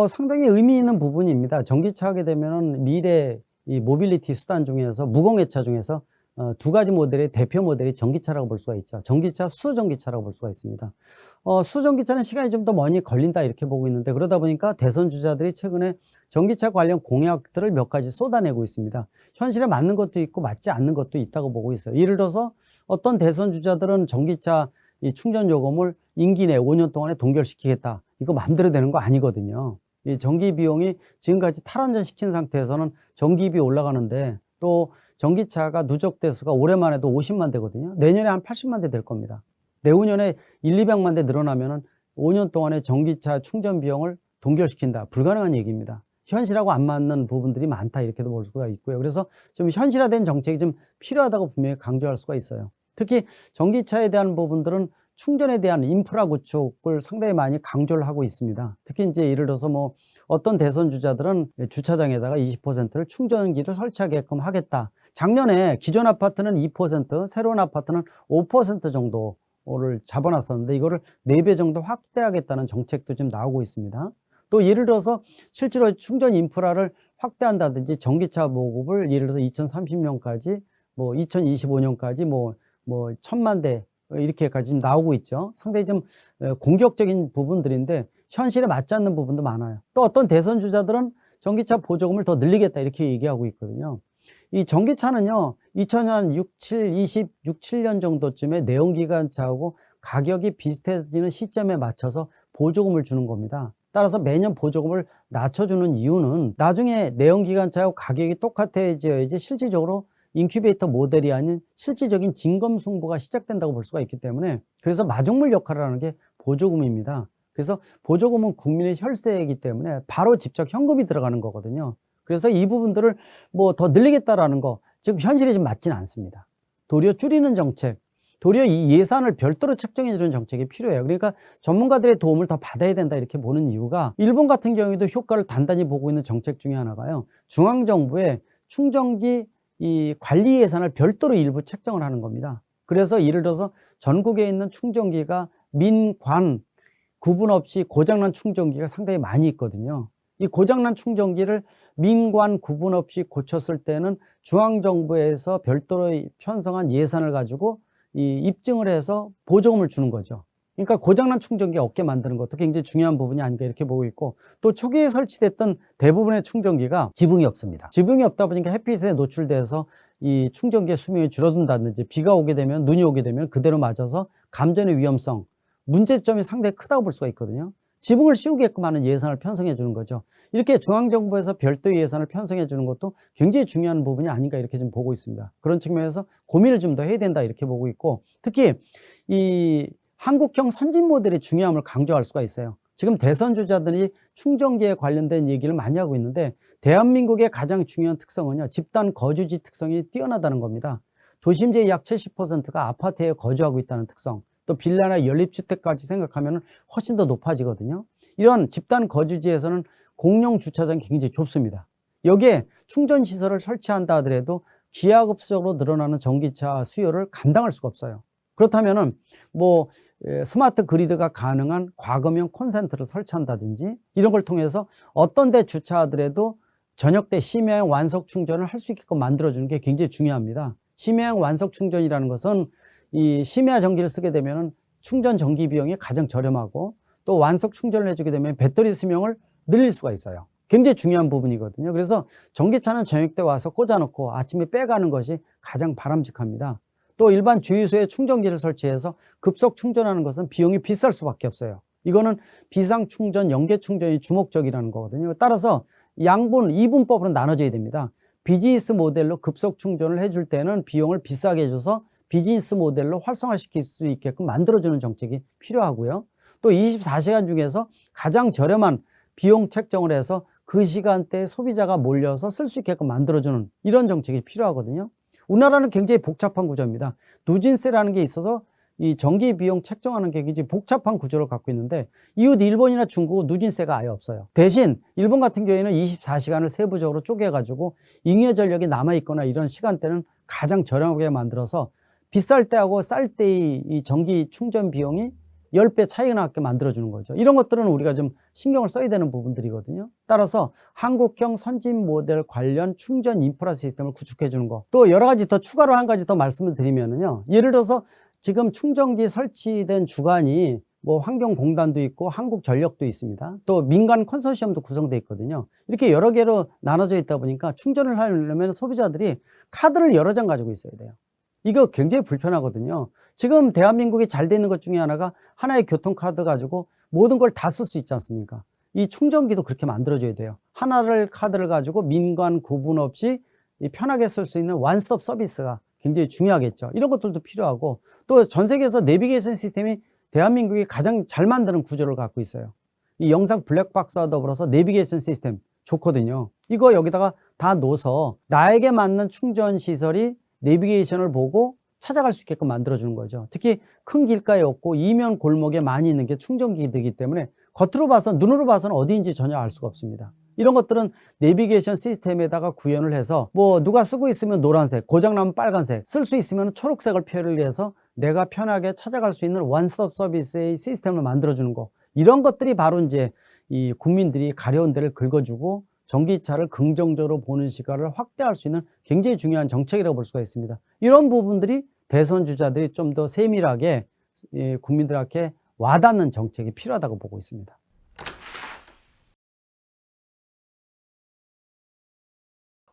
상당히 의미 있는 부분입니다. 전기차 하게 되면은 미래 이 모빌리티 수단 중에서 무공해차 중에서 두 가지 모델의 대표 모델이 전기차라고 볼 수가 있죠. 전기차, 수전기차라고 볼 수가 있습니다. 수전기차는 시간이 좀 더 많이 걸린다 이렇게 보고 있는데, 그러다 보니까 대선 주자들이 최근에 전기차 관련 공약들을 몇 가지 쏟아내고 있습니다. 현실에 맞는 것도 있고 맞지 않는 것도 있다고 보고 있어요. 예를 들어서 어떤 대선 주자들은 전기차 이 충전 요금을 임기 내 5년 동안에 동결시키겠다. 이거 마음대로 되는 거 아니거든요. 이 전기 비용이 지금까지 탈원전시킨 상태에서는 전기비 올라가는데, 또 전기차가 누적 대수가 올해만 해도 50만 대거든요. 내년에 한 80만 대 될 겁니다. 내후년에 1-200만 대 늘어나면은 5년 동안에 전기차 충전 비용을 동결시킨다. 불가능한 얘기입니다. 현실하고 안 맞는 부분들이 많다 이렇게도 볼 수가 있고요. 그래서 좀 현실화된 정책이 좀 필요하다고 분명히 강조할 수가 있어요. 특히 전기차에 대한 부분들은 충전에 대한 인프라 구축을 상당히 많이 강조를 하고 있습니다. 특히 이제 예를 들어서 뭐 어떤 대선 주자들은 주차장에다가 20%를 충전기를 설치하게끔 하겠다. 작년에 기존 아파트는 2%, 새로운 아파트는 5% 정도를 잡아놨었는데, 이거를 4배 정도 확대하겠다는 정책도 지금 나오고 있습니다. 또 예를 들어서 실제로 충전 인프라를 확대한다든지 전기차 보급을 예를 들어서 2030년까지 뭐 2025년까지 뭐 1000만 대 이렇게까지 지금 나오고 있죠. 상당히 좀 공격적인 부분들인데 현실에 맞지 않는 부분도 많아요. 또 어떤 대선 주자들은 전기차 보조금을 더 늘리겠다 이렇게 얘기하고 있거든요. 이 전기차는요, 2000년 6, 7년 정도쯤에 내연기관차하고 가격이 비슷해지는 시점에 맞춰서 보조금을 주는 겁니다. 따라서 매년 보조금을 낮춰주는 이유는 나중에 내연기관차하고 가격이 똑같아져야지 실질적으로 인큐베이터 모델이 아닌 실질적인 진검승부가 시작된다고 볼 수가 있기 때문에, 그래서 마중물 역할을 하는 게 보조금입니다. 그래서 보조금은 국민의 혈세이기 때문에 바로 직접 현금이 들어가는 거거든요. 그래서 이 부분들을 뭐 더 늘리겠다라는 거, 즉 현실에 좀 맞지는 않습니다. 도리어 줄이는 정책, 도리어 이 예산을 별도로 책정해 주는 정책이 필요해요. 그러니까 전문가들의 도움을 더 받아야 된다 이렇게 보는 이유가, 일본 같은 경우에도 효과를 단단히 보고 있는 정책 중에 하나가요, 중앙정부의 충전기 이 관리 예산을 별도로 일부 책정을 하는 겁니다. 그래서 예를 들어서 전국에 있는 충전기가 민관 구분 없이 고장난 충전기가 상당히 많이 있거든요. 이 고장난 충전기를 민관 구분 없이 고쳤을 때는 중앙정부에서 별도로 편성한 예산을 가지고 이 입증을 해서 보조금을 주는 거죠. 그러니까 고장난 충전기 없게 만드는 것도 굉장히 중요한 부분이 아닌가 이렇게 보고 있고, 또 초기에 설치됐던 대부분의 충전기가 지붕이 없습니다. 지붕이 없다 보니까 햇빛에 노출돼서 이 충전기의 수명이 줄어든다든지, 비가 오게 되면, 눈이 오게 되면 그대로 맞아서 감전의 위험성, 문제점이 상당히 크다고 볼 수가 있거든요. 지붕을 씌우게끔 하는 예산을 편성해 주는 거죠. 이렇게 중앙정부에서 별도의 예산을 편성해 주는 것도 굉장히 중요한 부분이 아닌가 이렇게 좀 보고 있습니다. 그런 측면에서 고민을 좀 더 해야 된다 이렇게 보고 있고, 특히 이 한국형 선진 모델의 중요함을 강조할 수가 있어요. 지금 대선 주자들이 충전기에 관련된 얘기를 많이 하고 있는데, 대한민국의 가장 중요한 특성은요, 집단 거주지 특성이 뛰어나다는 겁니다. 도심지의 약 70%가 아파트에 거주하고 있다는 특성, 또 빌라나 연립주택까지 생각하면 훨씬 더 높아지거든요. 이런 집단 거주지에서는 공용 주차장이 굉장히 좁습니다. 여기에 충전시설을 설치한다 하더라도 기하급수적으로 늘어나는 전기차 수요를 감당할 수가 없어요. 그렇다면은 뭐 스마트 그리드가 가능한 과금형 콘센트를 설치한다든지, 이런 걸 통해서 어떤 데 주차하더라도 저녁 때 심야형 완속 충전을 할 수 있게끔 만들어주는 게 굉장히 중요합니다. 심야형 완속 충전이라는 것은 이 심야 전기를 쓰게 되면 충전 전기 비용이 가장 저렴하고, 또 완속 충전을 해주게 되면 배터리 수명을 늘릴 수가 있어요. 굉장히 중요한 부분이거든요. 그래서 전기차는 저녁 때 와서 꽂아놓고 아침에 빼가는 것이 가장 바람직합니다. 또 일반 주유소에 충전기를 설치해서 급속 충전하는 것은 비용이 비쌀 수밖에 없어요. 이거는 비상 충전, 연계 충전이 주목적이라는 거거든요. 따라서 양분, 이분법으로 나눠져야 됩니다. 비즈니스 모델로 급속 충전을 해줄 때는 비용을 비싸게 해줘서 비즈니스 모델로 활성화시킬 수 있게끔 만들어주는 정책이 필요하고요. 또 24시간 중에서 가장 저렴한 비용 책정을 해서 그 시간대에 소비자가 몰려서 쓸 수 있게끔 만들어주는 이런 정책이 필요하거든요. 우리나라는 굉장히 복잡한 구조입니다. 누진세라는 게 있어서 이 전기 비용 책정하는 게 굉장히 복잡한 구조를 갖고 있는데, 이웃 일본이나 중국은 누진세가 아예 없어요. 대신 일본 같은 경우에는 24시간을 세부적으로 쪼개가지고 잉여 전력이 남아있거나 이런 시간대는 가장 저렴하게 만들어서 비쌀 때하고 쌀 때의 이 전기 충전 비용이 10배 차이가 나게 만들어주는 거죠. 이런 것들은 우리가 좀 신경을 써야 되는 부분들이거든요. 따라서 한국형 선진 모델 관련 충전 인프라 시스템을 구축해 주는 거. 또 여러 가지 더 추가로 한 가지 더 말씀을 드리면은요. 예를 들어서 지금 충전기 설치된 주관이 뭐 환경공단도 있고 한국전력도 있습니다. 또 민간 컨소시엄도 구성되어 있거든요. 이렇게 여러 개로 나눠져 있다 보니까 충전을 하려면 소비자들이 카드를 여러 장 가지고 있어야 돼요. 이거 굉장히 불편하거든요. 지금 대한민국이 잘 되는 것 중에 하나가 하나의 교통카드 가지고 모든 걸 다 쓸 수 있지 않습니까? 이 충전기도 그렇게 만들어줘야 돼요. 하나를 카드를 가지고 민관 구분 없이 편하게 쓸 수 있는 원스톱 서비스가 굉장히 중요하겠죠. 이런 것들도 필요하고 또 전 세계에서 내비게이션 시스템이 대한민국이 가장 잘 만드는 구조를 갖고 있어요. 이 영상 블랙박스와 더불어서 내비게이션 시스템 좋거든요. 이거 여기다가 다 넣어서 나에게 맞는 충전 시설이 내비게이션을 보고 찾아갈 수 있게끔 만들어주는 거죠. 특히 큰 길가에 없고 이면 골목에 많이 있는 게 충전기이기 때문에 겉으로 봐서 눈으로 봐서는 어디인지 전혀 알 수가 없습니다. 이런 것들은 내비게이션 시스템에다가 구현을 해서 뭐 누가 쓰고 있으면 노란색, 고장나면 빨간색, 쓸 수 있으면 초록색을 표현해서 내가 편하게 찾아갈 수 있는 원스톱 서비스의 시스템을 만들어주는 거. 이런 것들이 바로 이제 이 국민들이 가려운 데를 긁어주고 전기차를 긍정적으로 보는 시각을 확대할 수 있는 굉장히 중요한 정책이라고 볼 수가 있습니다. 이런 부분들이 대선 주자들이 좀 더 세밀하게 국민들에게 와닿는 정책이 필요하다고 보고 있습니다.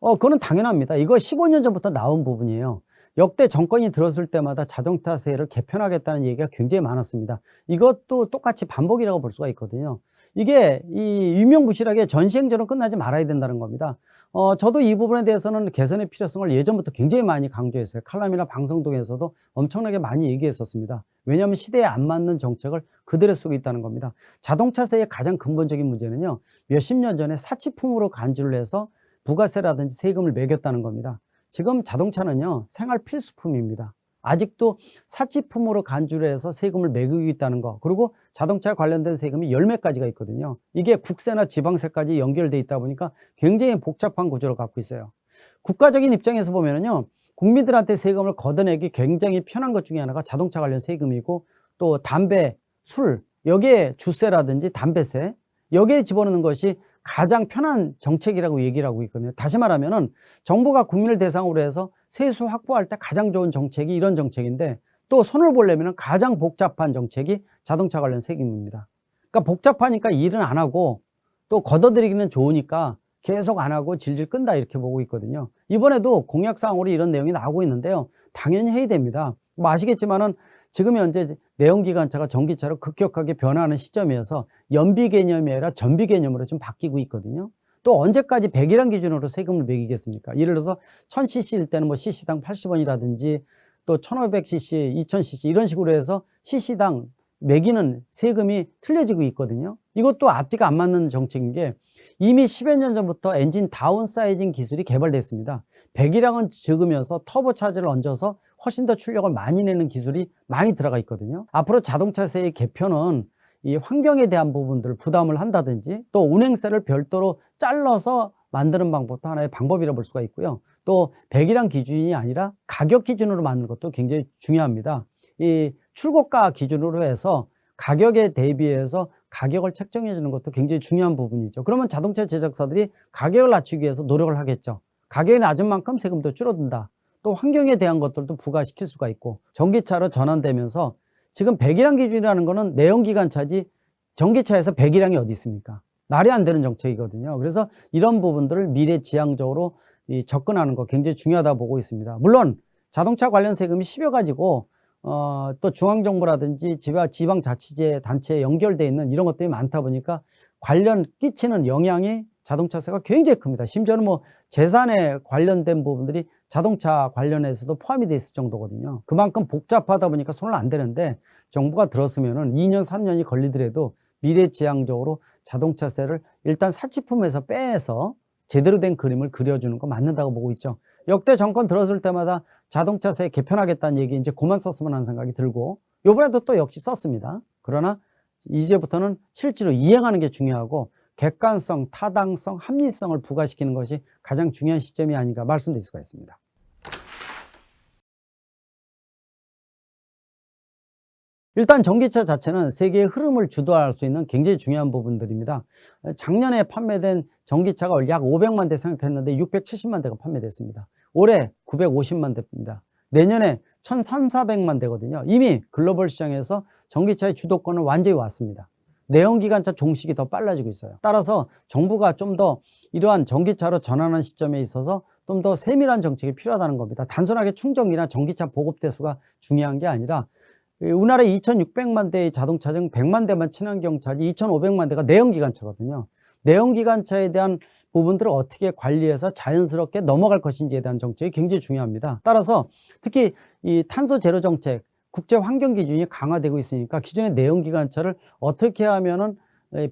그거는 당연합니다. 이거 15년 전부터 나온 부분이에요. 역대 정권이 들었을 때마다 자동차세를 개편하겠다는 얘기가 굉장히 많았습니다. 이것도 똑같이 반복이라고 볼 수가 있거든요. 이게 이 유명무실하게 전시행정으로 끝나지 말아야 된다는 겁니다. 저도 이 부분에 대해서는 개선의 필요성을 예전부터 굉장히 많이 강조했어요. 칼럼이나 방송 등에서도 엄청나게 많이 얘기했었습니다. 왜냐하면 시대에 안 맞는 정책을 그대로 쓰고 있다는 겁니다. 자동차세의 가장 근본적인 문제는요. 몇십 년 전에 사치품으로 간주를 해서 부가세라든지 세금을 매겼다는 겁니다. 지금 자동차는요, 생활 필수품입니다. 아직도 사치품으로 간주를 해서 세금을 매기고 있다는 거, 그리고 자동차 관련된 세금이 열 몇 가지가 있거든요. 이게 국세나 지방세까지 연결돼 있다 보니까 굉장히 복잡한 구조를 갖고 있어요. 국가적인 입장에서 보면은요, 국민들한테 세금을 걷어내기 굉장히 편한 것 중에 하나가 자동차 관련 세금이고, 또 담배, 술, 여기에 주세라든지 담배세, 여기에 집어넣는 것이 가장 편한 정책이라고 얘기를 하고 있거든요. 다시 말하면은 정부가 국민을 대상으로 해서 세수 확보할 때 가장 좋은 정책이 이런 정책인데, 또 손을 보려면 가장 복잡한 정책이 자동차 관련 세금입니다. 그러니까 복잡하니까 일은 안 하고 또 걷어들이기는 좋으니까 계속 안 하고 질질 끈다, 이렇게 보고 있거든요. 이번에도 공약사항으로 이런 내용이 나오고 있는데요. 당연히 해야 됩니다. 뭐 아시겠지만은 지금 현재 내연기관차가 전기차로 급격하게 변화하는 시점이어서 연비 개념이 아니라 전비 개념으로 좀 바뀌고 있거든요. 또 언제까지 100이란 기준으로 세금을 매기겠습니까? 예를 들어서 1000cc일 때는 뭐 cc당 80원이라든지 또 1500cc, 2000cc 이런 식으로 해서 cc당 매기는 세금이 틀려지고 있거든요. 이것도 앞뒤가 안 맞는 정책인 게 이미 10여 년 전부터 엔진 다운사이징 기술이 개발됐습니다. 배기량은 적으면서 터보 차저를 얹어서 훨씬 더 출력을 많이 내는 기술이 많이 들어가 있거든요. 앞으로 자동차세의 개편은 이 환경에 대한 부분들을 부담을 한다든지 또 운행세를 별도로 잘라서 만드는 방법도 하나의 방법이라 볼 수가 있고요. 또 배기량 기준이 아니라 가격 기준으로 만드는 것도 굉장히 중요합니다. 이 출고가 기준으로 해서 가격에 대비해서 가격을 책정해 주는 것도 굉장히 중요한 부분이죠. 그러면 자동차 제작사들이 가격을 낮추기 위해서 노력을 하겠죠. 가격이 낮은 만큼 세금도 줄어든다. 또 환경에 대한 것들도 부과시킬 수가 있고, 전기차로 전환되면서 지금 배기량 기준이라는 거는 내연기관차지 전기차에서 배기량이 어디 있습니까? 말이 안 되는 정책이거든요. 그래서 이런 부분들을 미래지향적으로 접근하는 거 굉장히 중요하다고 보고 있습니다. 물론 자동차 관련 세금이 10여 가지고 또 중앙정부라든지 지방자치제 단체에 연결되어 있는 이런 것들이 많다 보니까 관련 끼치는 영향이 자동차세가 굉장히 큽니다. 심지어는 뭐 재산에 관련된 부분들이 자동차 관련해서도 포함이 돼 있을 정도거든요. 그만큼 복잡하다 보니까 손을 안 대는데, 정부가 들었으면은 2년, 3년이 걸리더라도 미래지향적으로 자동차세를 일단 사치품에서 빼내서 제대로 된 그림을 그려주는 거 맞는다고 보고 있죠. 역대 정권 들었을 때마다 자동차세 개편하겠다는 얘기 이제 그만 썼으면 하는 생각이 들고, 요번에도 또 역시 썼습니다. 그러나 이제부터는 실제로 이행하는 게 중요하고 객관성, 타당성, 합리성을 부과시키는 것이 가장 중요한 시점이 아닌가 말씀드릴 수가 있습니다. 일단 전기차 자체는 세계의 흐름을 주도할 수 있는 굉장히 중요한 부분들입니다. 작년에 판매된 전기차가 약 500만 대 생각했는데 670만 대가 판매됐습니다. 올해 950만 대입니다. 내년에 1,300~1,400만 대거든요. 이미 글로벌 시장에서 전기차의 주도권은 완전히 왔습니다. 내연기관차 종식이 더 빨라지고 있어요. 따라서 정부가 좀 더 이러한 전기차로 전환하는 시점에 있어서 좀 더 세밀한 정책이 필요하다는 겁니다. 단순하게 충전기나 전기차 보급 대수가 중요한 게 아니라 우리나라 2,600만 대의 자동차 중 100만 대만 친환경차지 2,500만 대가 내연기관차거든요. 내연기관차에 대한 부분들을 어떻게 관리해서 자연스럽게 넘어갈 것인지에 대한 정책이 굉장히 중요합니다. 따라서 특히 이 탄소 제로 정책, 국제 환경 기준이 강화되고 있으니까 기존의 내연기관차를 어떻게 하면은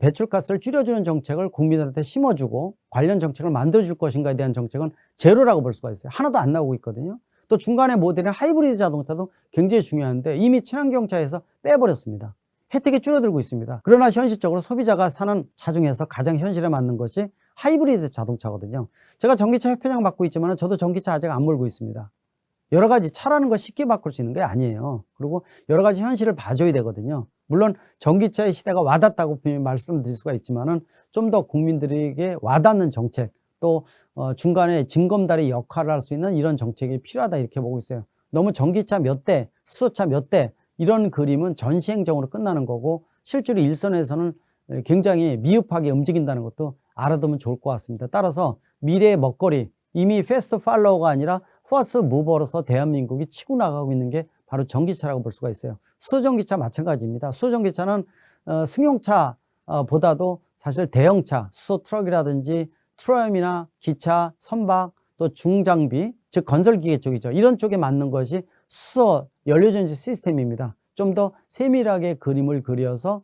배출가스를 줄여주는 정책을 국민들한테 심어주고 관련 정책을 만들어줄 것인가에 대한 정책은 제로라고 볼 수가 있어요. 하나도 안 나오고 있거든요. 또 중간에 모델인 하이브리드 자동차도 굉장히 중요한데 이미 친환경차에서 빼버렸습니다. 혜택이 줄어들고 있습니다. 그러나 현실적으로 소비자가 사는 차 중에서 가장 현실에 맞는 것이 하이브리드 자동차거든요. 제가 전기차 협회장 맡고 있지만 저도 전기차 아직 안 몰고 있습니다. 여러 가지 차라는 거 쉽게 바꿀 수 있는 게 아니에요. 그리고 여러 가지 현실을 봐줘야 되거든요. 물론 전기차의 시대가 와닿다고 말씀드릴 수가 있지만은 좀 더 국민들에게 와닿는 정책, 또 중간에 징검다리 역할을 할 수 있는 이런 정책이 필요하다 이렇게 보고 있어요. 너무 전기차 몇 대, 수소차 몇 대 이런 그림은 전시행정으로 끝나는 거고 실제로 일선에서는 굉장히 미흡하게 움직인다는 것도 알아두면 좋을 것 같습니다. 따라서 미래의 먹거리, 이미 패스트 팔로워가 아니라 퍼스트 무버로서 대한민국이 치고 나가고 있는 게 바로 전기차라고 볼 수가 있어요. 수소전기차 마찬가지입니다. 수소전기차는 승용차보다도 사실 대형차, 수소 트럭이라든지 트램이나 기차, 선박, 또 중장비, 즉 건설기계 쪽이죠. 이런 쪽에 맞는 것이 수소 연료전지 시스템입니다. 좀 더 세밀하게 그림을 그려서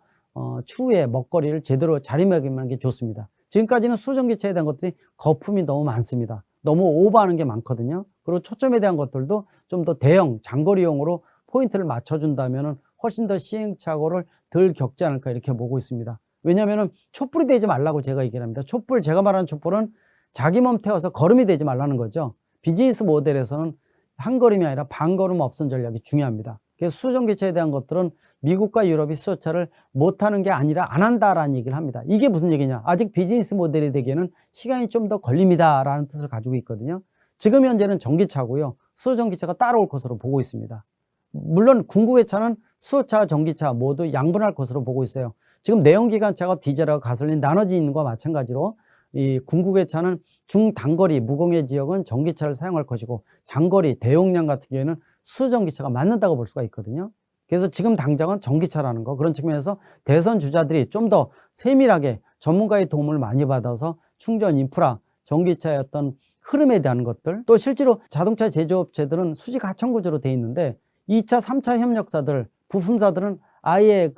추후에 먹거리를 제대로 자리매김하는 게 좋습니다. 지금까지는 수소전기차에 대한 것들이 거품이 너무 많습니다. 너무 오버하는 게 많거든요. 그리고 초점에 대한 것들도 좀 더 대형 장거리용으로 포인트를 맞춰준다면 훨씬 더 시행착오를 덜 겪지 않을까 이렇게 보고 있습니다. 왜냐하면 촛불이 되지 말라고 제가 얘기를 합니다. 촛불, 제가 말하는 촛불은 자기 몸 태워서 걸음이 되지 말라는 거죠. 비즈니스 모델에서는 한 걸음이 아니라 반 걸음 없음 전략이 중요합니다. 그래서 수소전기차에 대한 것들은 미국과 유럽이 수소차를 못하는 게 아니라 안 한다라는 얘기를 합니다. 이게 무슨 얘기냐? 아직 비즈니스 모델이 되기에는 시간이 좀 더 걸립니다라는 뜻을 가지고 있거든요. 지금 현재는 전기차고요. 수소전기차가 따라올 것으로 보고 있습니다. 물론 궁극의 차는 수소차, 전기차 모두 양분할 것으로 보고 있어요. 지금 내연기관차가 디젤하고 가솔린 나눠져 있는 것과 마찬가지로 이 궁극의 차는 중단거리 무공해 지역은 전기차를 사용할 것이고 장거리 대용량 같은 경우에는 수소전기차가 맞는다고 볼 수가 있거든요. 그래서 지금 당장은 전기차라는 거, 그런 측면에서 대선 주자들이 좀 더 세밀하게 전문가의 도움을 많이 받아서 충전 인프라, 전기차의 어떤 흐름에 대한 것들, 또 실제로 자동차 제조업체들은 수직 하청 구조로 돼 있는데 2차, 3차 협력사들, 부품사들은 아예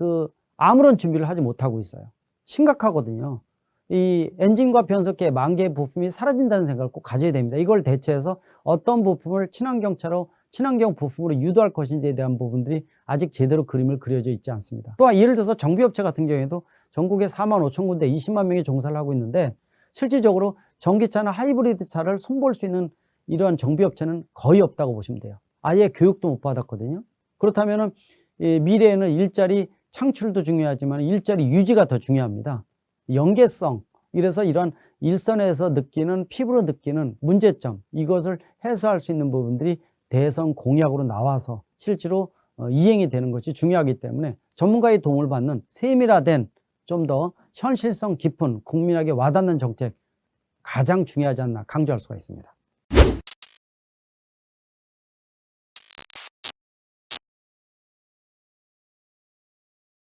아무런 준비를 하지 못하고 있어요. 심각하거든요. 이 엔진과 변속기의 만 개의 부품이 사라진다는 생각을 꼭 가져야 됩니다. 이걸 대체해서 어떤 부품을 친환경차로, 친환경 부품으로 유도할 것인지에 대한 부분들이 아직 제대로 그림을 그려져 있지 않습니다. 또한 예를 들어서 정비업체 같은 경우에도 전국에 45,000군데 20만 명이 종사를 하고 있는데 실질적으로 전기차나 하이브리드 차를 손볼 수 있는 이러한 정비업체는 거의 없다고 보시면 돼요. 아예 교육도 못 받았거든요. 그렇다면 미래에는 일자리 창출도 중요하지만 일자리 유지가 더 중요합니다. 연계성, 이래서 이런 일선에서 느끼는, 피부로 느끼는 문제점, 이것을 해소할 수 있는 부분들이 대선 공약으로 나와서 실제로 이행이 되는 것이 중요하기 때문에 전문가의 도움을 받는 세밀화된 좀 더 현실성 깊은 국민에게 와닿는 정책, 가장 중요하지 않나 강조할 수가 있습니다.